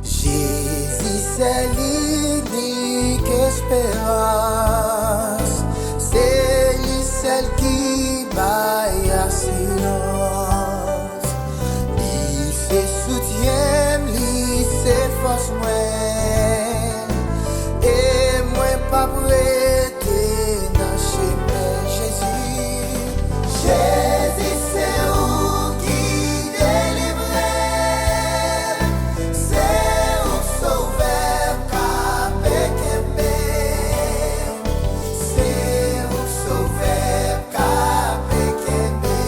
Jésus, c'est l'unique espérance, c'est lui celle qui baille assurance. Il se soutient, lui se force moi, et moi pas prêter dans chemin Jésus. Jésus, c'est où qui délivre, c'est où sauveur capé kembe, c'est où sauveur capé kembe.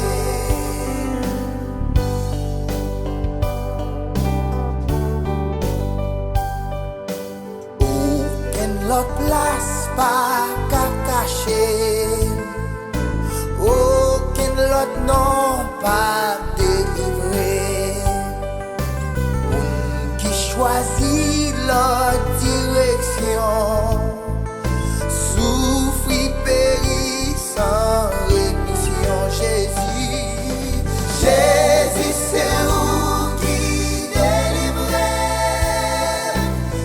Aucune l'autre place pas qu'à cacher, aucun l'autre non pas délivré. Moun qui choisit l'autre direction, souffre, périt sans rémission. Jésus, Jésus, c'est où qui délivre,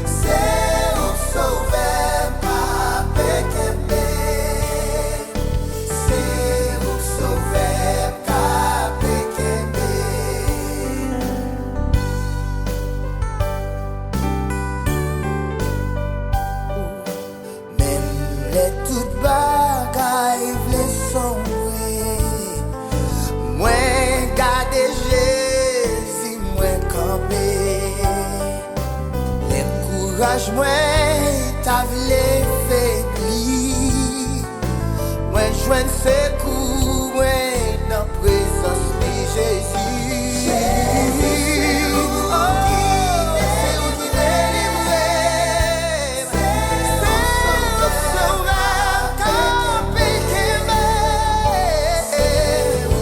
c'est où sauveur capé kembe, c'est où sauveur capé kembe. Même les toutes bagailles vle sombrer, moi garder Jésus, moi camper. L'encouragement t'a vle faibli, moi joindre secours, moi dans présence de Jésus. Jésus, oh, c'est où qui délivre, c'est où sauveur capé kembe, c'est où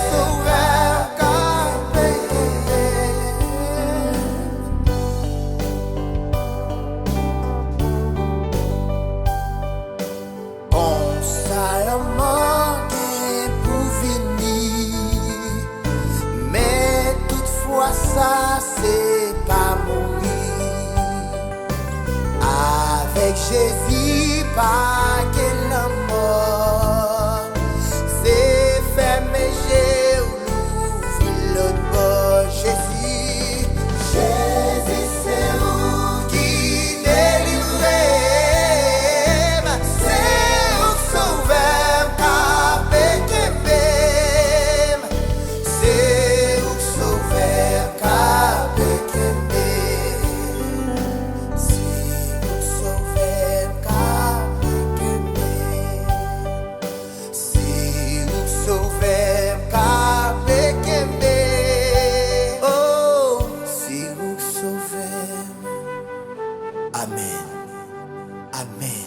sauveur capé kembe. On s'allomangue pour finir, mais toutefois ça c'est pas mourir. Avec Jésus pas qu'elle la mort, c'est fermé j'ai l'ouvre l'autre bord. Jésus, Jésus, c'est où qui délivre, c'est où sauveur capé kembe, c'est où sauveur capé kembe, c'est où sauveur capé kembe, c'est où sauveur capé kembe. Oh, c'est où sauveur. Amen. Amen.